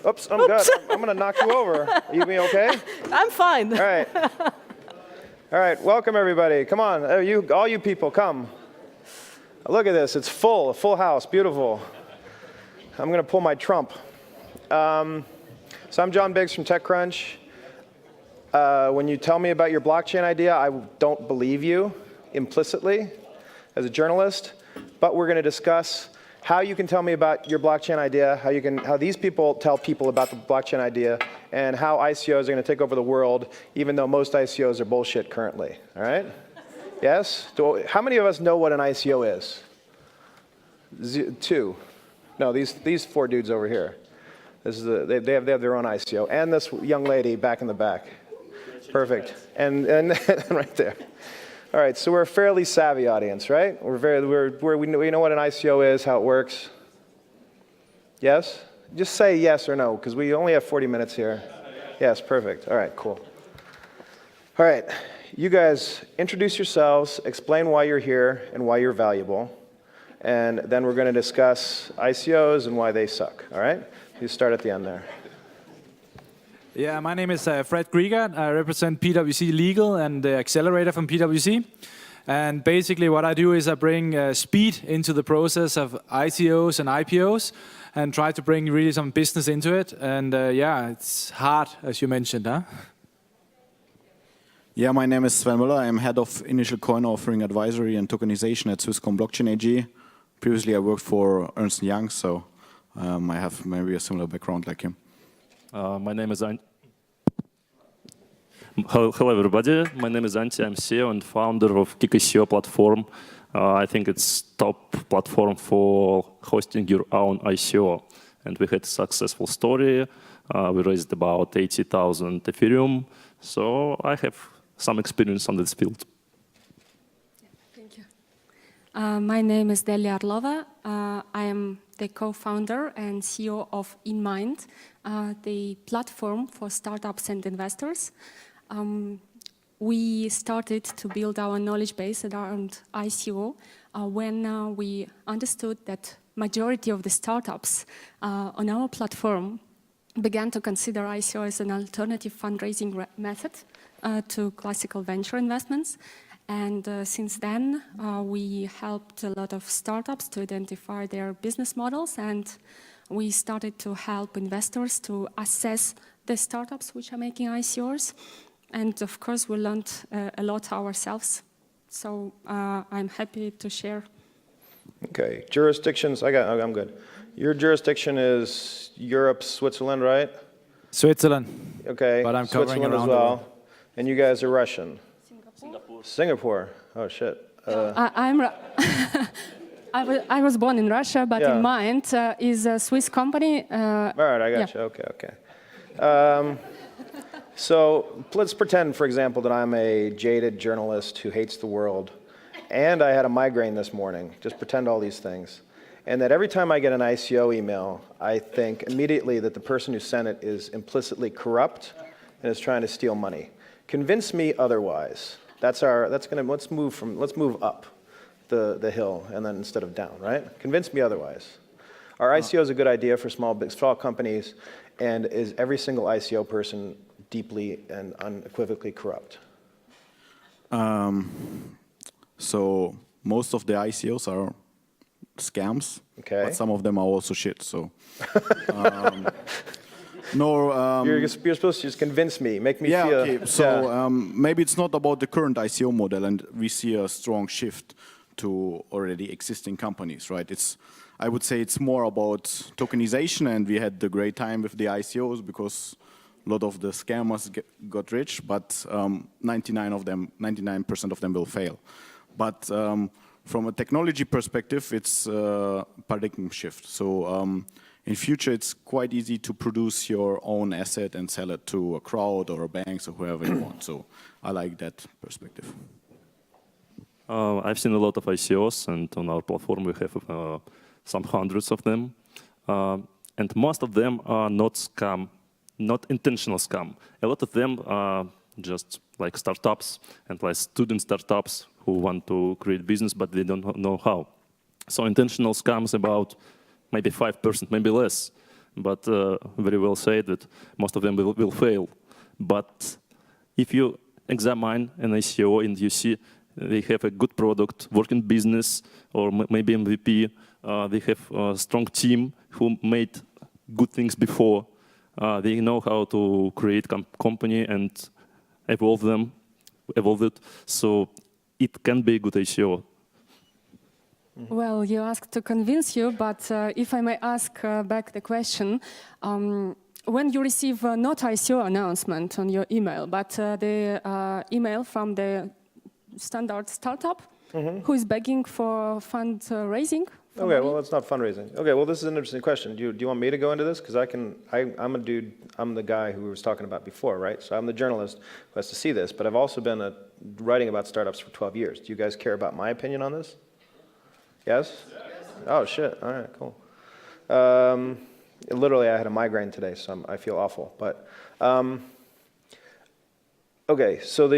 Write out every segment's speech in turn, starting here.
Oops, I'm good. I'm going to knock you over. Are you be okay? I'm fine. All right. All right, welcome everybody. Come on, all you people, come. Look at this, it's full, a full house, beautiful. I'm going to pull my Trump. So I'm John Biggs from TechCrunch. When you tell me about your blockchain idea, I don't believe you implicitly as a journalist, but we're going to discuss how you can tell me about your blockchain idea, how these people tell people about the blockchain idea, and how ICOs are going to take over the world, even though most ICOs are bullshit currently. All right? Yes? How many of us know what an ICO is? Two. No, these four dudes over here. This is they have their own ICO, and this young lady back in the back. Perfect. And right there. All right, so we're a fairly savvy audience, right? We know what an ICO is, how it works. Yes? Just say yes or no, because we only have 40 minutes here. Yes, perfect. All right, cool. All right, you guys introduce yourselves, explain why you're here and why you're valuable, and then we're going to discuss ICOs and why they suck. All right? You start at the end there. Yeah, my name is Fred Griegert. I represent PwC Legal and the Accelerator from PwC. And basically what I do is I bring speed into the process of ICOs and IPOs and try to bring really some business into it. And yeah, it's hard, as you mentioned, huh? Yeah, my name is Sven Moeller. I'm head of initial coin offering advisory and tokenization at Swisscom Blockchain AG. Previously, I worked for Ernst & Young, so I have maybe a similar background like him. My name is Hello everybody, my name is Antti, I'm CEO and founder of KICKICO platform. I think it's top platform for hosting your own ICO. And we had a successful story. We raised about 80,000 Ethereum. So I have some experience on this field. Thank you. My name is Nelli Orlova. I am the co-founder and CEO of InnMind, the platform for startups and investors. We started to build our knowledge base around ICO when we understood that majority of the startups on our platform began to consider ICO as an alternative fundraising method to classical venture investments. And since then, we helped a lot of startups to identify their business models, and we started to help investors to assess the startups which are making ICOs. And of course, we learned a lot ourselves. So I'm happy to share. Okay, jurisdictions, I'm good. Your jurisdiction is Europe, Switzerland, right? Switzerland. Okay, but I'm covering Switzerland around as well. And you guys are Russian? Singapore. Oh, shit. I was born in Russia, but InnMind is a Swiss company. All right, I got you. Okay. So let's pretend, for example, that I'm a jaded journalist who hates the world, and I had a migraine this morning. Just pretend all these things. And that every time I get an ICO email, I think immediately that the person who sent it is implicitly corrupt and is trying to steal money. Convince me otherwise. Let's move up the hill and then instead of down, right? Convince me otherwise. Are ICOs a good idea for small companies, and is every single ICO person deeply and unequivocally corrupt? So most of the ICOs are scams, but some of them are also shit. So no, you're supposed to just convince me, make me feel. Okay. So maybe it's not about the current ICO model, and we see a strong shift to already existing companies, right? I would say it's more about tokenization, and we had the great time with the ICOs because a lot of the scammers got rich, but 99% of them will fail. But from a technology perspective, it's a paradigm shift. So in future, it's quite easy to produce your own asset and sell it to a crowd or a bank or whoever you want. So I like that perspective. I've seen a lot of ICOs, and on our platform we have some hundreds of them. And most of them are not scam, not intentional scam. A lot of them are just like startups and like student startups who want to create business, but they don't know how. So intentional scams about maybe 5%, maybe less. but very well said that most of them will fail. But if you examine an ICO and you see they have a good product, working business, or maybe MVP, they have a strong team who made good things before. They know how to create company and evolve it. So it can be a good ICO. Well, you asked to convince you, but if I may ask back the question, when you receive not ICO announcement on your email, but the email from the standard startup who is begging for fundraising? Okay, well, it's not fundraising. Okay, well, this is an interesting question. Do you want me to go into this? Because I'm a dude, I'm the guy who we was talking about before, right? So I'm the journalist who has to see this, but I've also been writing about startups for 12 years. Do you guys care about my opinion on this? Yes? Oh, shit. All right, cool. Literally, I had a migraine today, so I feel awful. But, okay, so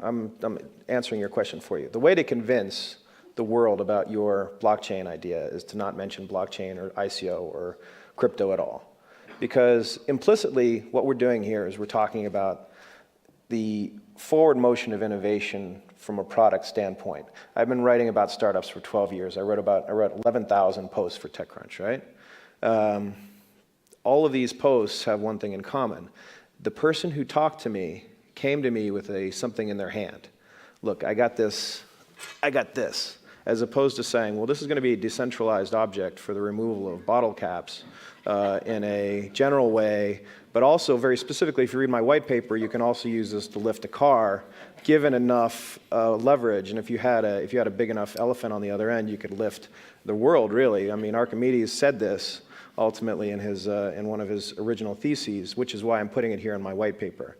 I'm answering your question for you. The way to convince the world about your blockchain idea is to not mention blockchain or ICO or crypto at all. Because implicitly, what we're doing here is we're talking about the forward motion of innovation from a product standpoint. I've been writing about startups for 12 years. I wrote 11,000 posts for TechCrunch, right? All of these posts have one thing in common. The person who talked to me came to me with something in their hand. Look, I got this, as opposed to saying, well, this is going to be a decentralized object for the removal of bottle caps in a general way, but also very specifically, if you read my white paper, you can also use this to lift a car, given enough leverage. And if you had a big enough elephant on the other end, you could lift the world, really. I mean, Archimedes said this ultimately in one of his original theses, which is why I'm putting it here in my white paper.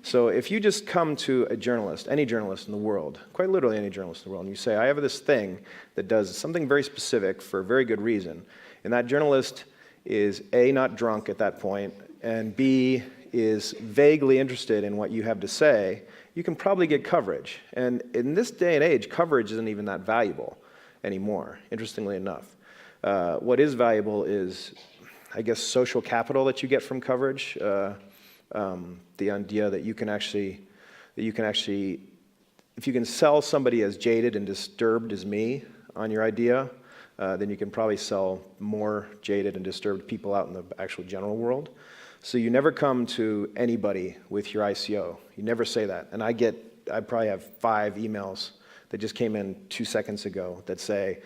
So if you just come to a journalist, any journalist in the world, quite literally any journalist in the world, and you say, I have this thing that does something very specific for a very good reason, and that journalist is A, not drunk at that point, and B, is vaguely interested in what you have to say, you can probably get coverage. And in this day and age, coverage isn't even that valuable anymore, interestingly enough. What is valuable is, I guess, social capital that you get from coverage. The idea that you can actually, if you can sell somebody as jaded and disturbed as me on your idea, then you can probably sell more jaded and disturbed people out in the actual general world. So you never come to anybody with your ICO. You never say that. And I probably have 5 emails that just came in 2 seconds ago that say,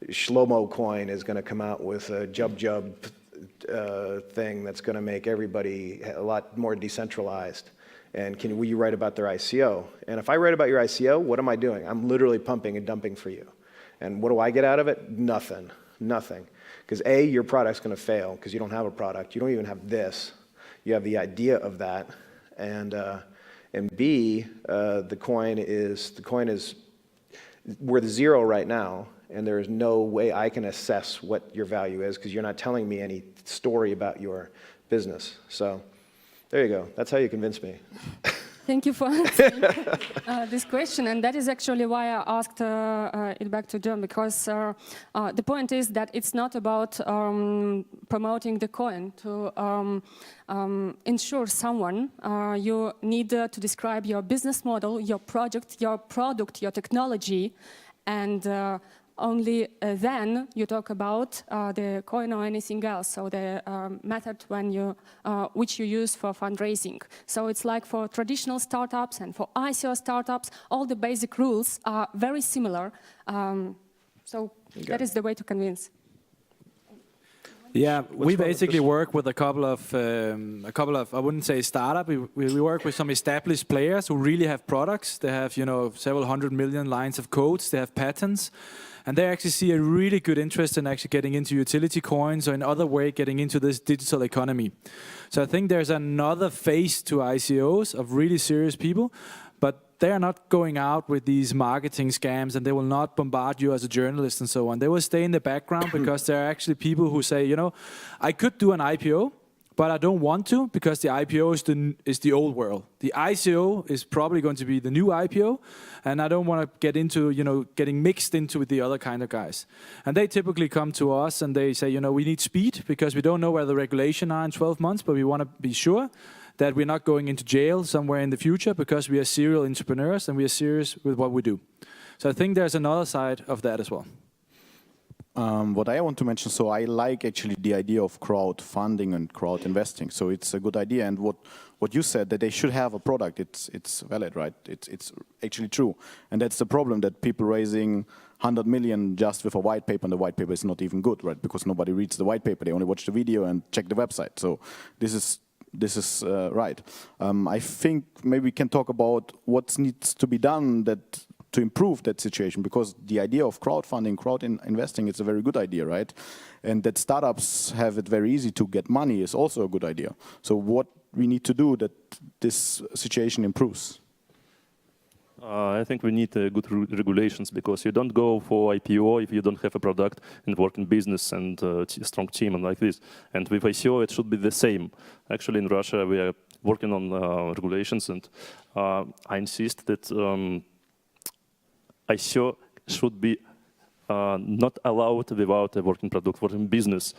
Shlomo Coin is going to come out with a jub thing that's going to make everybody a lot more decentralized. And will you write about their ICO? And if I write about your ICO, what am I doing? I'm literally pumping and dumping for you. And what do I get out of it? Nothing. Nothing. Because A, your product's going to fail because you don't have a product. You don't even have this. You have the idea of that. And B, the coin is worth 0 right now. And there is no way I can assess what your value is because you're not telling me any story about your business. So there you go. That's how you convince me. Thank you for answering this question. And that is actually why I asked it back to John, because the point is that it's not about promoting the coin. To ensure someone, you need to describe your business model, your project, your product, your technology, and only then you talk about the coin or anything else, so the method which you use for fundraising. So it's like for traditional startups and for ICO startups, all the basic rules are very similar. That is the way to convince. Yeah, we basically work with a couple of, I wouldn't say startup, we work with some established players who really have products. They have, several 100 million lines of codes, they have patents, and they actually see a really good interest in actually getting into utility coins or in other way getting into this digital economy. So I think there's another phase to ICOs of really serious people, but they are not going out with these marketing scams and they will not bombard you as a journalist and so on. They will stay in the background because there are actually people who say, I could do an IPO, but I don't want to because the IPO is the old world. The ICO is probably going to be the new IPO, and I don't want to get into, getting mixed into with the other kind of guys. And they typically come to us and they say, we need speed because we don't know where the regulation are in 12 months, but we want to be sure that we're not going into jail somewhere in the future because we are serial entrepreneurs and we are serious with what we do. So I think there's another side of that as well. What I want to mention, so I like actually the idea of crowdfunding and crowd investing. So it's a good idea. And what you said, that they should have a product, it's valid, right? It's actually true. And that's the problem, that people raising 100 million just with a white paper, and the white paper is not even good, right? Because nobody reads the white paper, they only watch the video and check the website. So this is right. I think maybe we can talk about what needs to be done to improve that situation, because the idea of crowdfunding, investing, it's a very good idea, right? And that startups have it very easy to get money is also a good idea. So what we need to do that this situation improves? I think we need good regulations, because you don't go for IPO if you don't have a product and working business and a strong team and like this. And with ICO, it should be the same. Actually, in Russia, we are working on regulations, and I insist that ICO should be not allowed without a working product, working business,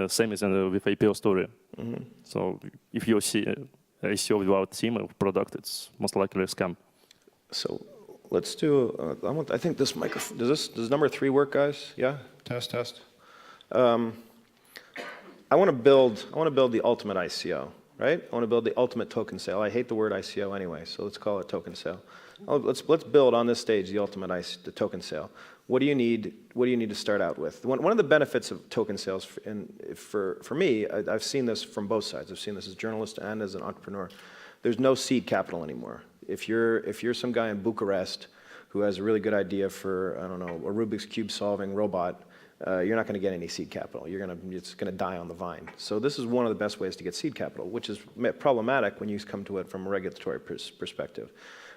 same as with IPO story. Mm-hmm. So if you see ICO without team or product, it's most likely a scam. So let's do, I think this microphone, does number 3 work, guys? Yeah? Test. I want to build the ultimate ICO, right? I want to build the ultimate token sale. I hate the word ICO anyway, so let's call it token sale. Let's build on this stage the ultimate the token sale. What do you need? What do you need to start out with? One of the benefits of token sales, for me, I've seen this from both sides. I've seen this as a journalist and as an entrepreneur. There's no seed capital anymore. If you're some guy in Bucharest who has a really good idea for, I don't know, a Rubik's Cube solving robot, you're not going to get any seed capital. It's going to die on the vine. So this is one of the best ways to get seed capital, which is problematic when you come to it from a regulatory perspective.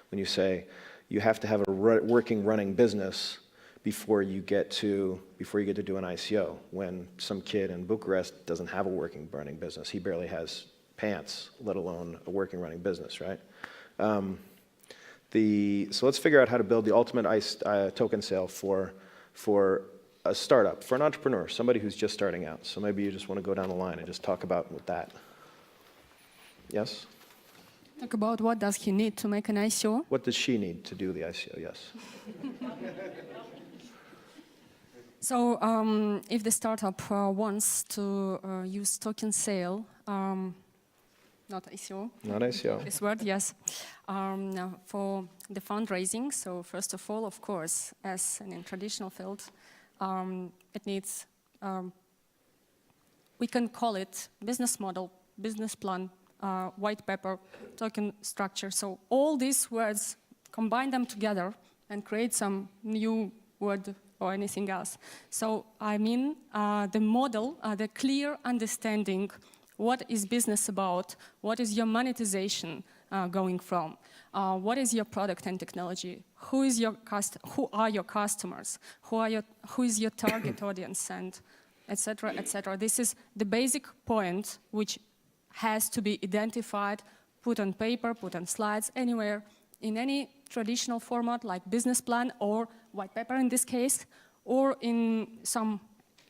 When you say you have to have a working, running business before you get to do an ICO, when some kid in Bucharest doesn't have a working, running business. He barely has pants, let alone a working, running business, right? So let's figure out how to build the ultimate token sale for a startup, for an entrepreneur, somebody who's just starting out. So maybe you just want to go down the line and just talk about that. Yes? Talk about what does he need to make an ICO? What does she need to do the ICO, yes. So if the startup wants to use token sale, not ICO. Not ICO. This word, yes. For the fundraising, so first of all, of course, as in traditional field, it needs, we can call it business model, business plan, white paper, token structure. So all these words, combine them together and create some new word or anything else. So I mean the model, the clear understanding what is business about, what is your monetization going from, what is your product and technology, who are your customers, who is your target audience, and etc., etc. This is the basic point which has to be identified, put on paper, put on slides, anywhere, in any traditional format like business plan or white paper in this case, or in some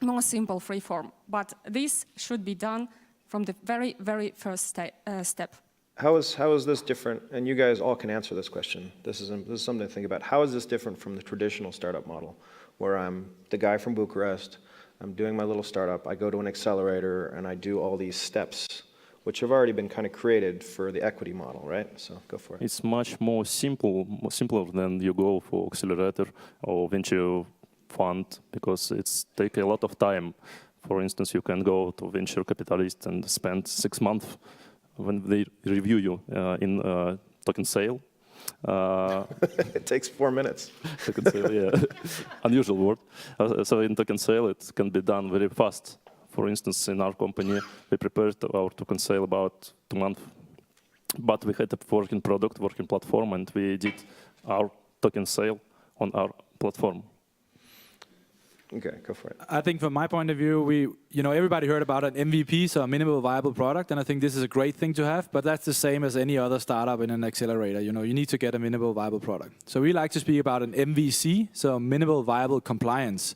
more simple free form. But this should be done from the very, very first step. How is this different? And you guys all can answer this question. This is something to think about. How is this different from the traditional startup model, where I'm the guy from Bucharest, I'm doing my little startup, I go to an accelerator, and I do all these steps, which have already been kind of created for the equity model, right? So go for it. It's much more simpler than you go for accelerator or venture fund, because it's take a lot of time. For instance, you can go to venture capitalist and spend 6 months when they review you in token sale. It takes 4 minutes. Token sale, yeah, unusual word. So in token sale, it can be done very fast. For instance, in our company, we prepared our token sale about 2 months, but we had a working product, working platform, and we did our token sale on our platform. Okay, go for it. I think from my point of view, everybody heard about an MVP, so a minimal viable product, and I think this is a great thing to have, but that's the same as any other startup in an accelerator. You need to get a minimal viable product. So we like to speak about an MVC, so minimal viable compliance.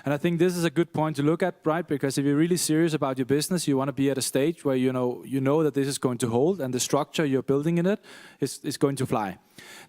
And I think this is a good point to look at, right? Because if you're really serious about your business, you want to be at a stage where you know that this is going to hold and the structure you're building in it is going to fly.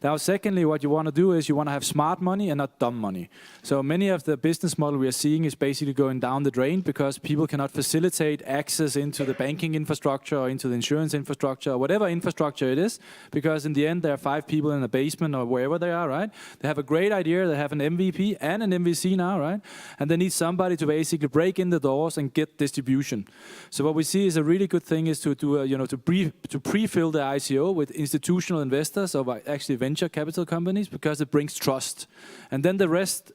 Now, secondly, what you want to do is you want to have smart money and not dumb money. So many of the business model we are seeing is basically going down the drain because people cannot facilitate access into the banking infrastructure or into the insurance infrastructure or whatever infrastructure it is, because in the end, there are 5 people in a basement or wherever they are, right? They have a great idea, they have an MVP and an MVC now, right? And they need somebody to basically break in the doors and get distribution. So what we see is a really good thing is to pre-fill the ICO with institutional investors or actually venture capital companies, because it brings trust. And then the rest,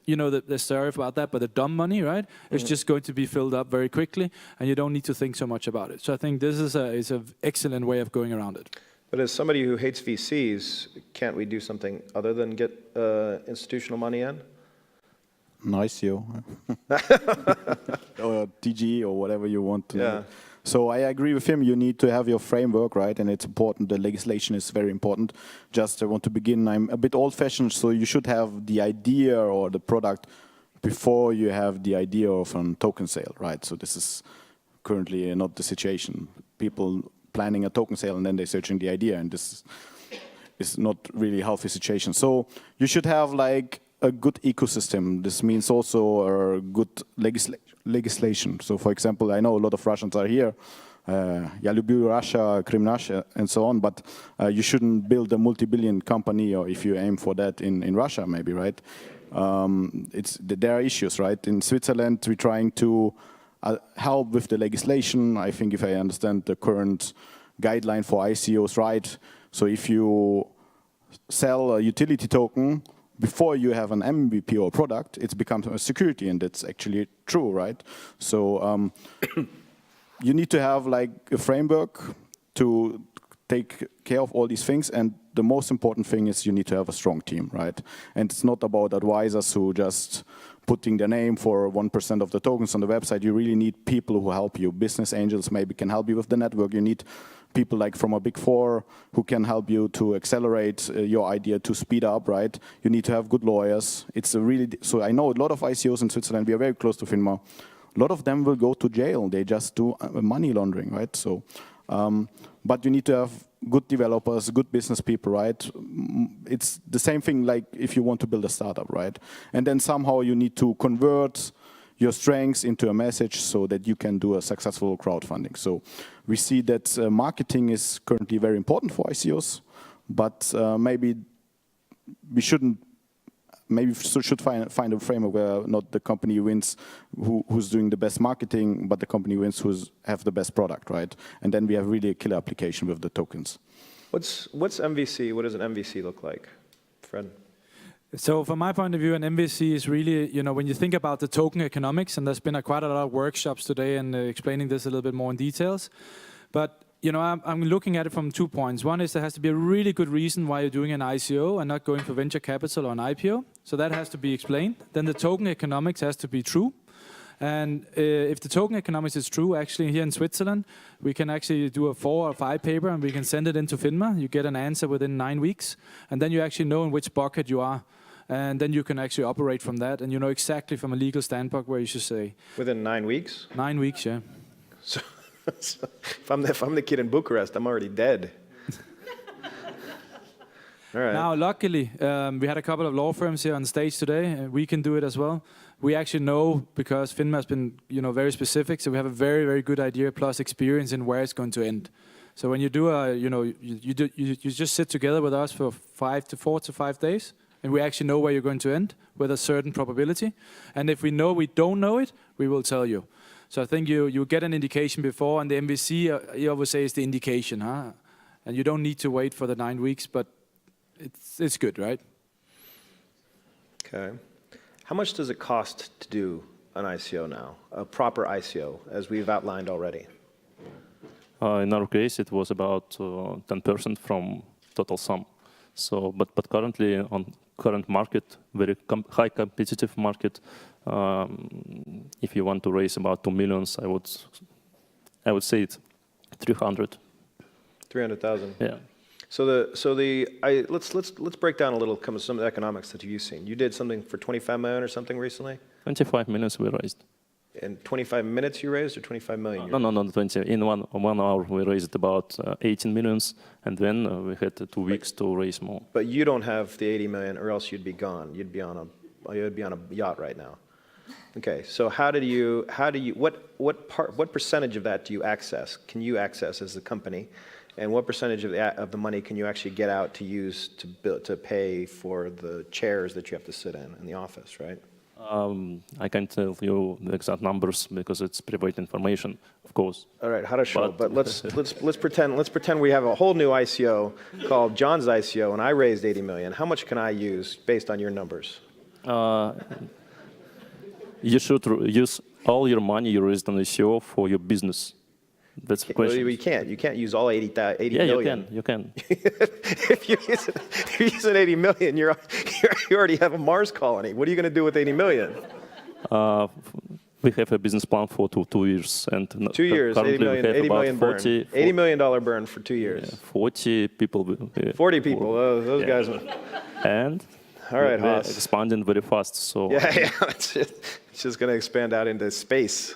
sorry about that, but the dumb money, right, is just going to be filled up very quickly, and you don't need to think so much about it. So I think this is an excellent way of going around it. But as somebody who hates VCs, can't we do something other than get institutional money in? An ICO. Or TG or whatever you want to know. So I agree with him. You need to have your framework, right? And it's important. The legislation is very important. Just I want to begin. I'm a bit old-fashioned, so you should have the idea or the product before you have the idea of a token sale, right? So this is currently not the situation. People planning a token sale and then they're searching the idea, and this is not really a healthy situation. So you should have like a good ecosystem. This means also a good legislation. So, for example, I know a lot of Russians are here, Я люблю Russia, Krim Russia, and so on, but you shouldn't build a multi-billion company, or if you aim for that in Russia, maybe, right? There are issues, right? In Switzerland, we're trying to help with the legislation. I think if I understand the current guideline for ICOs, right? So if you sell a utility token, before you have an MVP or product, it becomes a security, and that's actually true, right? So you need to have like a framework to take care of all these things, and the most important thing is you need to have a strong team, right? And it's not about advisors who just putting their name for 1% of the tokens on the website. You really need people who help you. Business angels maybe can help you with the network. You need people like from a big 4 who can help you to accelerate your idea, to speed up, right? You need to have good lawyers. So I know a lot of ICOs in Switzerland. We are very close to FINMA. A lot of them will go to jail. They just do money laundering, right? So, but you need to have good developers, good business people, right? It's the same thing like if you want to build a startup, right? And then somehow you need to convert your strengths into a message so that you can do a successful crowdfunding. So we see that marketing is currently very important for ICOs, but maybe we shouldn't. Maybe should find a framework where not the company wins who's doing the best marketing, but the company wins who's have the best product, right? And then we have really a killer application with the tokens. What's MVC? What does an MVC look like, Fred? So from my point of view, an MVC is really, when you think about the token economics, and there's been quite a lot of workshops today and explaining this a little bit more in details. But, I'm looking at it from 2 points. One is there has to be a really good reason why you're doing an ICO and not going for venture capital or an IPO. So that has to be explained. Then the token economics has to be true. And if the token economics is true, actually here in Switzerland, we can actually do a 4 or 5 paper and we can send it into FINMA. You get an answer within 9 weeks. And then you actually know in which bucket you are. And then you can actually operate from that. And you know exactly from a legal standpoint where you should say. Within 9 weeks? 9 weeks, yeah. So if I'm the kid in Bucharest, I'm already dead. All right. Now, luckily, we had a couple of law firms here on stage today, and we can do it as well. We actually know, because FINMA has been, very specific, so we have a very, very good idea plus experience in where it's going to end. So when you do you just sit together with us for 4 to 5 days, and we actually know where you're going to end with a certain probability. And if we know we don't know it, we will tell you. So I think you get an indication before, and the MVC, you always say, is the indication, huh? And you don't need to wait for the 9 weeks, but it's good, right? Okay. How much does it cost to do an ICO now, a proper ICO, as we've outlined already? In our case, it was about 10% from total sum. So, but currently on current market, very high competitive market. If you want to raise about 2 millions, I would say it's 300. 300,000. Yeah. Let's break down a little some of the economics that you've seen. You did something for 25 million or something recently? 25 millions we raised. In 25 minutes you raised, or 25 million? No, 20. In one hour we raised about 18 millions, and then we had 2 weeks to raise more. But you don't have the 80 million, or else you'd be gone. You'd be on a yacht right now. Okay, so what percentage of that do you access? Can you access as a company, and what percentage of the money can you actually get out to use to pay for the chairs that you have to sit in the office, right? I can't tell you the exact numbers because it's private information, of course. All right, how to show? But let's pretend we have a whole new ICO called John's ICO, and I raised 80 million. How much can I use based on your numbers? You should use all your money you raised on ICO for your business. That's the question. Well, you can't use all 80 yeah, million. you can. If you're using 80 million, you already have a Mars colony. What are you going to do with 80 million? We have a business plan for 2 years. And 2 years, 80 million, we have 80 million burn. 40, $80 million burn for 2 years. Yeah, 40 people. 40 people, those guys. And all right, we're Haas. expanding very fast. So Yeah, it's just going to expand out into space.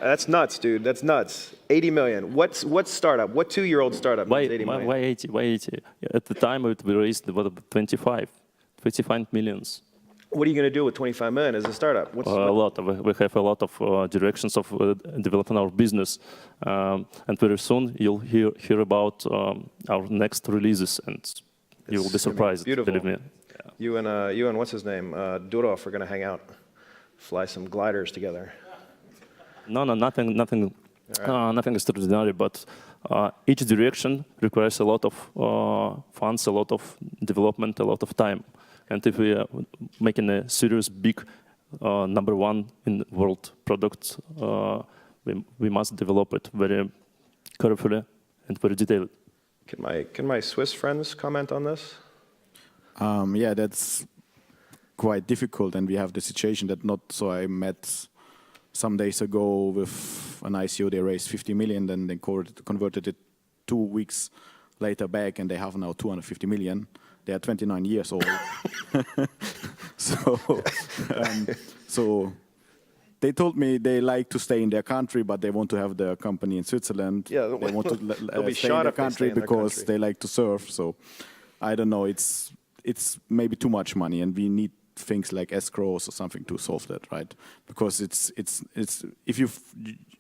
That's nuts, dude. That's nuts. 80 million. What startup? What 2-year-old startup why, needs 80 million? Why 80? Why 80? At the time, we raised about 25 millions. What are you going to do with 25 million as a startup? A lot. We have a lot of directions of developing our business. And very soon, you'll hear about our next releases, and you will be surprised. Beautiful. Believe me. Yeah. You and what's his name? Dobrauz are going to hang out, fly some gliders together. No, nothing extraordinary, but each direction requires a lot of funds, a lot of development, a lot of time. And if we are making a serious, big, #1 in world product, we must develop it very carefully and very detailed. Can my Swiss friends comment on this? Yeah, that's quite difficult, and we have the situation that I met some days ago with an ICO. They raised 50 million, then they converted it 2 weeks later back, and they have now 250 million. They are 29 years old. So they told me they like to stay in their country, but they want to have their company in Switzerland. Yeah, they want to stay in their country because they like to surf. So I don't know. It's maybe too much money, and we need things like escrows or something to solve that, right? Because it's if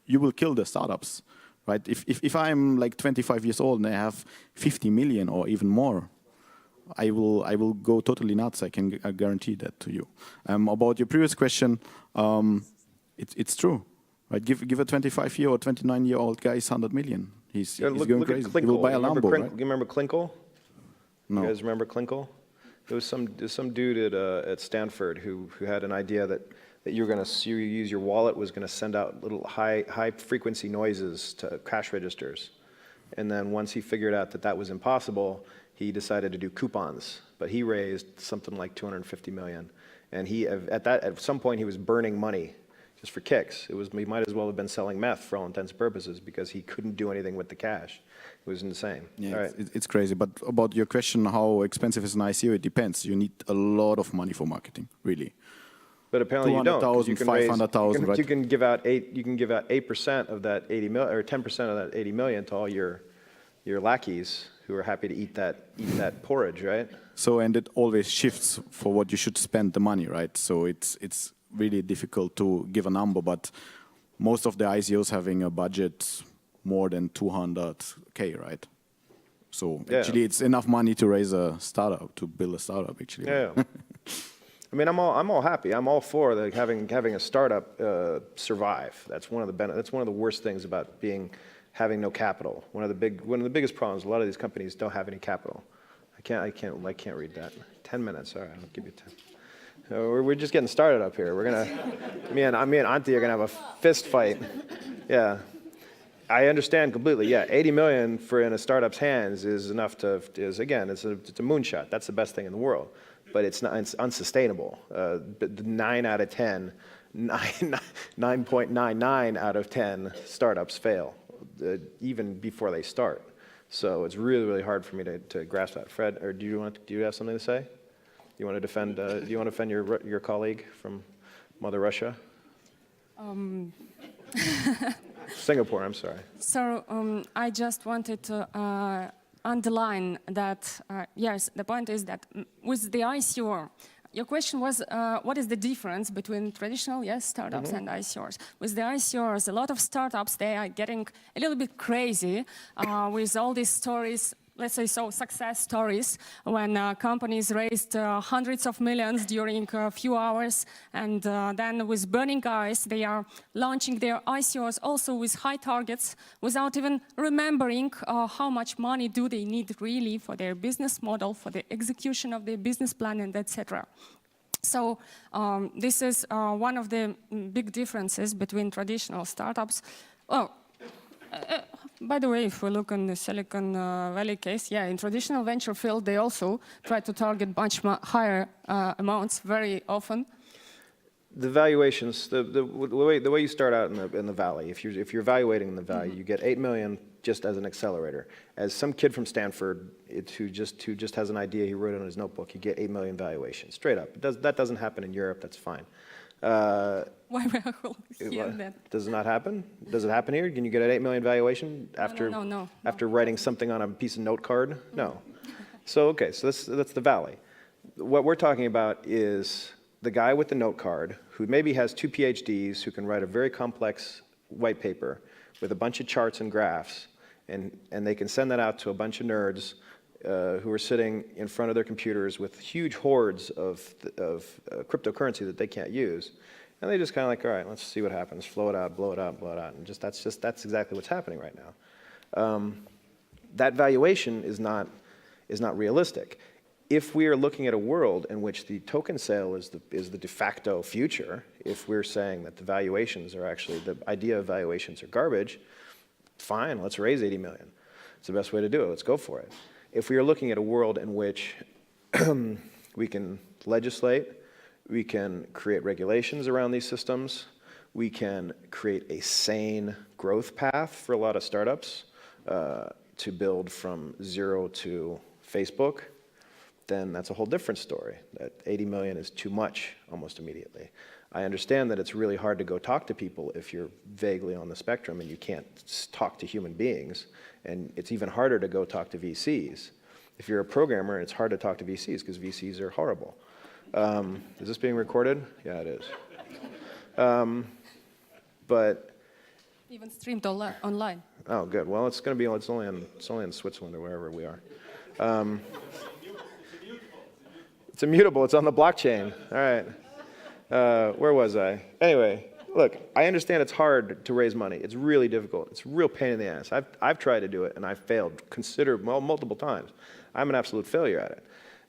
you will kill the startups, right? If I'm like 25 years old and I have 50 million or even more, I will go totally nuts. I can guarantee that to you. About your previous question, it's true, right? Give a 25-year or 29-year-old guy 100 million. He's going crazy. He will buy a Lambo, right? You remember Klinkle? No. You guys remember Klinkle? There was some dude at Stanford who had an idea that you use your wallet was going to send out little high frequency noises to cash registers, and then once he figured out that was impossible, he decided to do coupons. But he raised something like 250 million, and at some point he was burning money just for kicks. He might as well have been selling meth for all intents and purposes because he couldn't do anything with the cash. It was insane. Yeah, right. It's crazy. But about your question, how expensive is an ICO? It depends. You need a lot of money for marketing, really. But apparently you don't. 200,000, 500,000, right? You can give out 8% of that 80 million, or 10% of that 80 million to all your lackeys who are happy to eat that porridge, right? So, and it always shifts for what you should spend the money, right? So it's really difficult to give a number, but most of the ICOs having a budget more than 200K, right? So actually, it's enough money to raise a startup, to build a startup, actually. Yeah. I mean, I'm all happy. I'm all for having a startup survive. That's one of the worst things about having no capital. One of the biggest problems. A lot of these companies don't have any capital. I can't read that. 10 minutes. All right, I'll give you 10. We're just getting started up here. Me and Antti are gonna have a fist fight. Yeah. I understand completely. Yeah, 80 million in a startup's hands is enough it's a moonshot. That's the best thing in the world. but it's unsustainable. 9 out of 10, 9.99 out of 10 startups fail, even before they start. So it's really, really hard for me to grasp that. Fred, or do you have something to say? You want to defend? Do you want to defend your colleague from Mother Russia? Singapore. I'm sorry. So I just wanted to underline that yes, the point is that with the ICO. Your question was, what is the difference between traditional, startups and ICOs? With the ICOs, a lot of startups, they are getting a little bit crazy with all these stories, let's say success stories, when companies raised hundreds of millions during a few hours, and then with burning eyes, they are launching their ICOs also with high targets, without even remembering how much money do they need really for their business model, for the execution of their business plan, and etc. So this is one of the big differences between traditional startups. Well, by the way, if we look on the Silicon Valley case, in traditional venture field, they also try to target much higher amounts very often. The valuations, the way you start out in the valley, if you're evaluating in the valley, you get 8 million just as an accelerator. As some kid from Stanford who just has an idea he wrote on his notebook, you get 8 million valuation, straight up. That doesn't happen in Europe, that's fine. Why would I hear that? Does it not happen? Does it happen here? Can you get an 8 million valuation after No. After writing something on a piece of note card? No. So okay, so that's the valley. What we're talking about is the guy with the note card who maybe has 2 PhDs, who can write a very complex white paper with a bunch of charts and graphs, and they can send that out to a bunch of nerds who are sitting in front of their computers with huge hordes of cryptocurrency that they can't use. And they just kind of like, all right, let's see what happens. Flow it out, blow it out, blow it out. And that's exactly what's happening right now. That valuation is not realistic. If we are looking at a world in which the token sale is the de facto future, if we're saying that the valuations are actually, the idea of valuations are garbage, fine, let's raise 80 million. It's the best way to do it, let's go for it. If we are looking at a world in which we can legislate, we can create regulations around these systems, we can create a sane growth path for a lot of startups to build from 0 to Facebook, then that's a whole different story. That 80 million is too much almost immediately. I understand that it's really hard to go talk to people if you're vaguely on the spectrum and you can't talk to human beings, and it's even harder to go talk to VCs. If you're a programmer, it's hard to talk to VCs because VCs are horrible. Is this being recorded? Yeah, it is. But even streamed online. Oh, good. Well, it's only in Switzerland or wherever we are. It's immutable. It's on the blockchain. All right. Where was I? Anyway, look, I understand it's hard to raise money. It's really difficult. It's a real pain in the ass. I've tried to do it, and I've failed multiple times. I'm an absolute failure at it.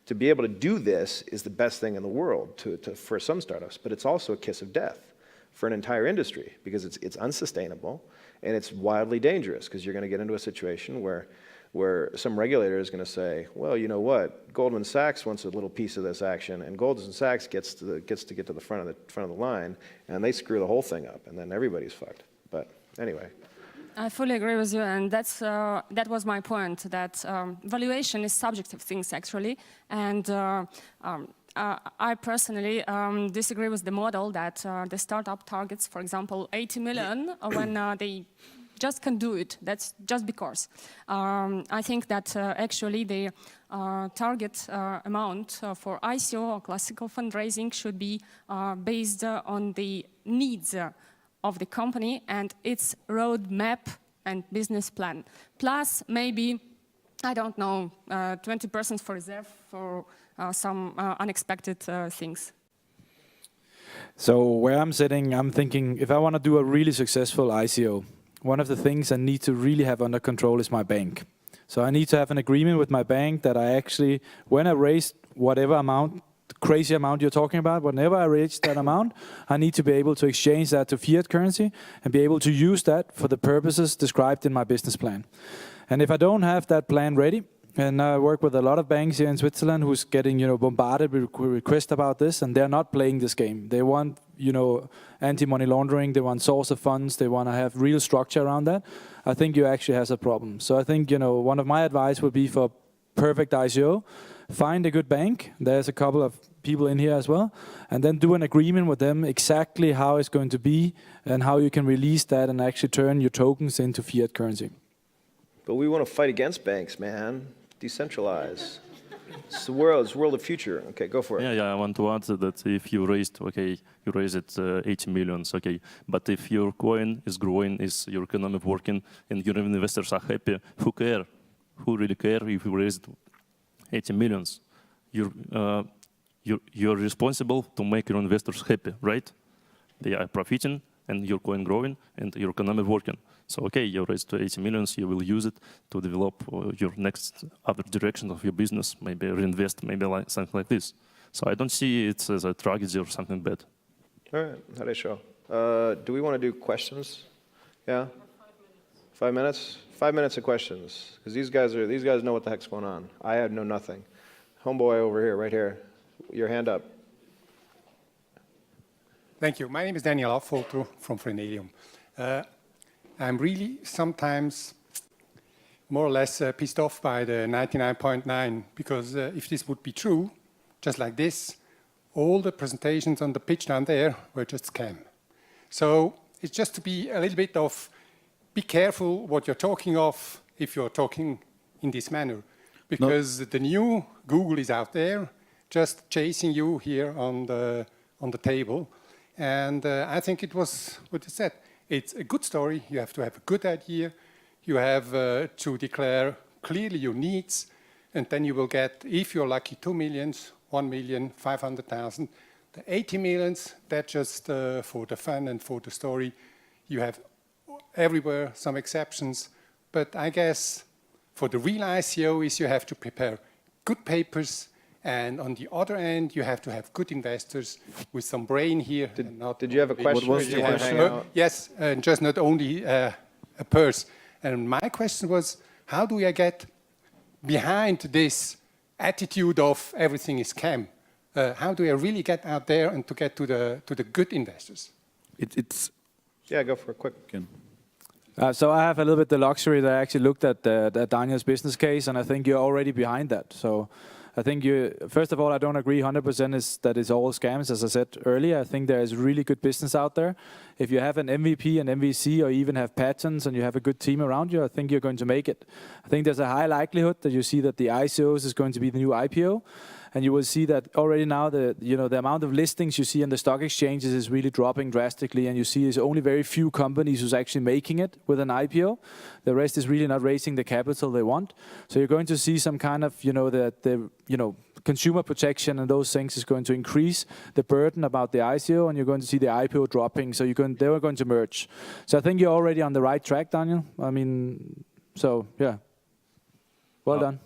To be able to do this is the best thing in the world for some startups, but it's also a kiss of death for an entire industry because it's unsustainable and it's wildly dangerous because you're going to get into a situation where some regulator is going to say, well, you know what, Goldman Sachs wants a little piece of this action, and Goldman Sachs gets to get to the front of the line, and they screw the whole thing up, and then everybody's fucked. But anyway. I fully agree with you, and that was my point, that valuation is subjective things, actually, and I personally disagree with the model that the startup targets, for example, 80 million when they just can do it. That's just because. I think that actually the target amount for ICO or classical fundraising should be based on the needs of the company and its roadmap and business plan. Plus, maybe, I don't know, 20% for reserve for some unexpected things. So where I'm sitting, I'm thinking, if I want to do a really successful ICO, one of the things I need to really have under control is my bank. So I need to have an agreement with my bank that I actually, when I raise whatever amount, crazy amount you're talking about, whenever I raise that amount, I need to be able to exchange that to fiat currency and be able to use that for the purposes described in my business plan. And if I don't have that plan ready, And I work with a lot of banks here in Switzerland who's getting, bombarded with requests about this, and they're not playing this game. They want, anti-money laundering. They want source of funds. They want to have real structure around that. I think you actually has a problem. So I think, one of my advice would be for perfect ICO, find a good bank. There's a couple of people in here as well, and then do an agreement with them exactly how it's going to be and how you can release that and actually turn your tokens into fiat currency. But we want to fight against banks, man. Decentralize. It's the world of future. Okay, go for it. Yeah, I want to add that if you raised, you raised 80 millions, but if your coin is growing, is your economy working, and your investors are happy, who care? Who really care if you raised 80 millions? You're responsible to make your investors happy, right? They are profiting, and your coin growing, and your economy working. So, you raised 80 millions, you will use it to develop your next other direction of your business, maybe reinvest, maybe something like this. So I don't see it as a tragedy or something bad. All right, how do I show? Do we want to do questions? Yeah? 5 minutes? 5 minutes of questions, because these guys know what the heck's going on. I know nothing. Homeboy over here, right here. Your hand up. Thank you. My name is Danilevski from Frenelium. I'm really sometimes more or less pissed off by the 99.9, because if this would be true, just like this, all the presentations on the pitch down there were just scam. So it's just to be a little bit of, be careful what you're talking of if you're talking in this manner, because the new Google is out there just chasing you here on the table. And I think it was what you said. It's a good story. You have to have a good idea. You have to declare clearly your needs. And then you will get, if you're lucky, 2 millions, 1 million, 500,000. The 80 millions, that's just for the fun and for the story. You have everywhere some exceptions. But I guess for the real ICO is you have to prepare good papers. And on the other end, you have to have good investors with some brain here. Did you have a question? What was your question? Yes, and just not only a purse. And my question was, how do I get behind this attitude of everything is scam? How do I really get out there and to get to the good investors? Yeah, go for a quick. So I have a little bit the luxury that I actually looked at Daniel's business case, and I think you're already behind that. So I think first of all, I don't agree 100% that it's all scams. As I said earlier, I think there is really good business out there. If you have an MVP, an MVC, or even have patents and you have a good team around you, I think you're going to make it. I think there's a high likelihood that you see that the ICOs is going to be the new IPO. And you will see that already now the amount of listings you see on the stock exchanges is really dropping drastically, and you see there's only very few companies who's actually making it with an IPO. The rest is really not raising the capital they want. So you're going to see some kind of consumer protection and those things is going to increase the burden about the ICO, and you're going to see the IPO dropping. So they are going to merge. So I think you're already on the right track, Daniel. I mean, so yeah, well done.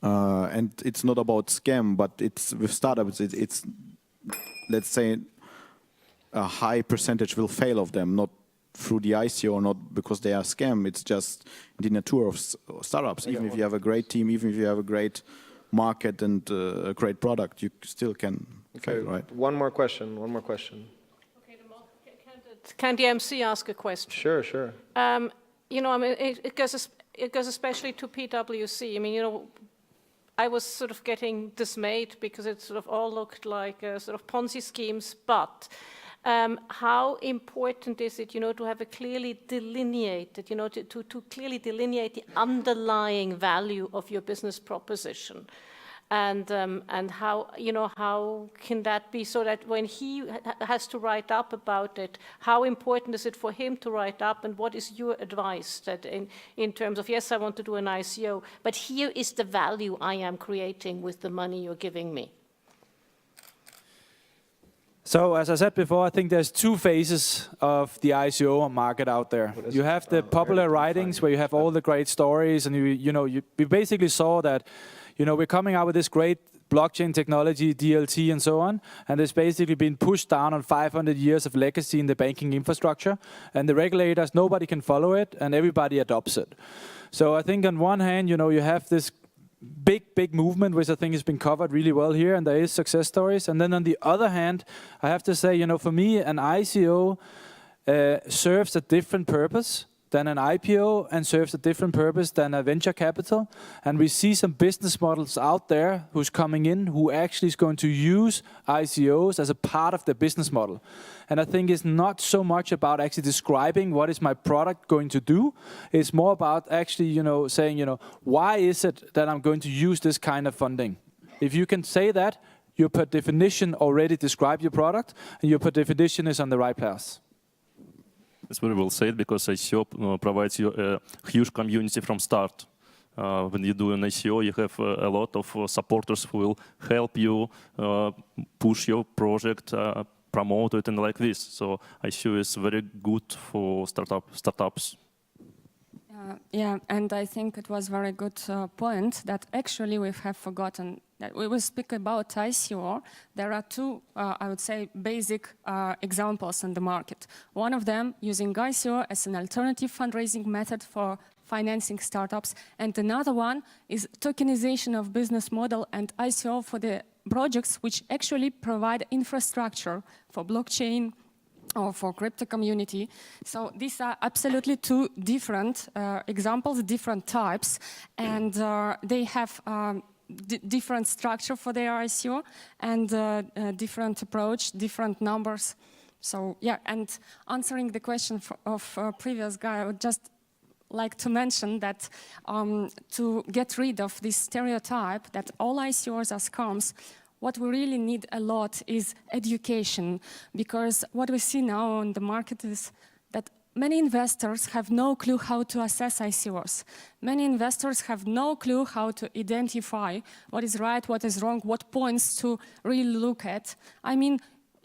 And it's not about scam, but it's with startups. It's let's say a high percentage will fail of them, not through the ICO, not because they are scam. It's just the nature of startups. Even if you have a great team, even if you have a great market and a great product, you still can fail, right? One more question. Okay, can the MC ask a question? Sure. I mean, it goes especially to PwC. I mean, I was sort of getting dismayed because it sort of all looked like sort of Ponzi schemes, but how important is it, to have a clearly delineated, to clearly delineate the underlying value of your business proposition? And how, how can that be so that when he has to write up about it, how important is it for him to write up, and what is your advice that in terms of, yes, I want to do an ICO, but here is the value I am creating with the money you're giving me? So as I said before, I think there's two phases of the ICO market out there. You have the popular writings where you have all the great stories, and we basically saw that we're coming out with this great blockchain technology, DLT and so on, and it's basically been pushed down on 500 years of legacy in the banking infrastructure, and the regulators, nobody can follow it, and everybody adopts it. So I think on one hand, you have this big movement, which I think has been covered really well here, and there is success stories. And then on the other hand, I have to say, for me, an ICO serves a different purpose than an IPO and serves a different purpose than a venture capital. And we see some business models out there who's coming in who actually is going to use ICOs as a part of their business model. And I think it's not so much about actually describing what is my product going to do. It's more about actually, saying, why is it that I'm going to use this kind of funding? If you can say that, you per definition already describe your product, and your per definition is on the right path. It's very well said, because ICO provides you a huge community from start. When you do an ICO, you have a lot of supporters who will help you push your project, promote it, and like this. So ICO is very good for startups. Yeah, and I think it was a very good point that actually we have forgotten that we will speak about ICO. There are two, I would say, basic examples in the market. One of them using ICO as an alternative fundraising method for financing startups, and another one is tokenization of business model and ICO for the projects which actually provide infrastructure for blockchain or for crypto community. So these are absolutely two different examples, different types, and they have different structure for their ICO and different approach, different numbers. So yeah, and answering the question of previous guy, I would just like to mention that to get rid of this stereotype that all ICOs are scams, what we really need a lot is education, because what we see now on the market is that many investors have no clue how to assess ICOs. Many investors have no clue how to identify what is right, what is wrong, what points to really look at. I mean,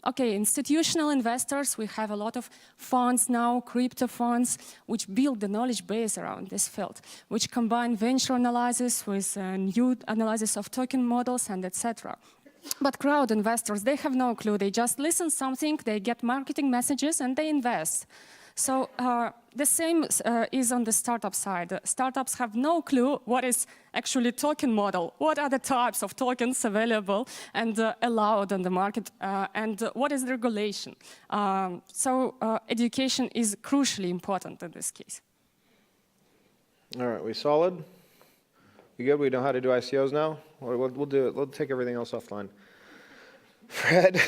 okay, institutional investors, we have a lot of funds now, crypto funds, which build the knowledge base around this field, which combine venture analysis with new analysis of token models and etc. But crowd investors, they have no clue. They just listen something, they get marketing messages, and they invest. So the same is on the startup side. Startups have no clue what is actually token model, what are the types of tokens available and allowed on the market, and what is the regulation. So education is crucially important in this case. All right, we solid? We good? We know how to do ICOs now? We'll do it. We'll take everything else offline. Fred,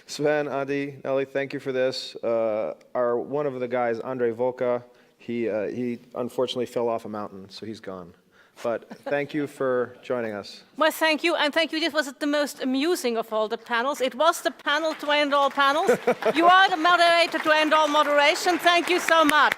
Sven, Adi, Nelli, thank you for this. One of the guys, Andre Volka, he unfortunately fell off a mountain, so he's gone. But thank you for joining us. Well, thank you, and thank you. This was the most amusing of all the panels. It was the panel to end all panels. You are the moderator to end all moderation. Thank you so much.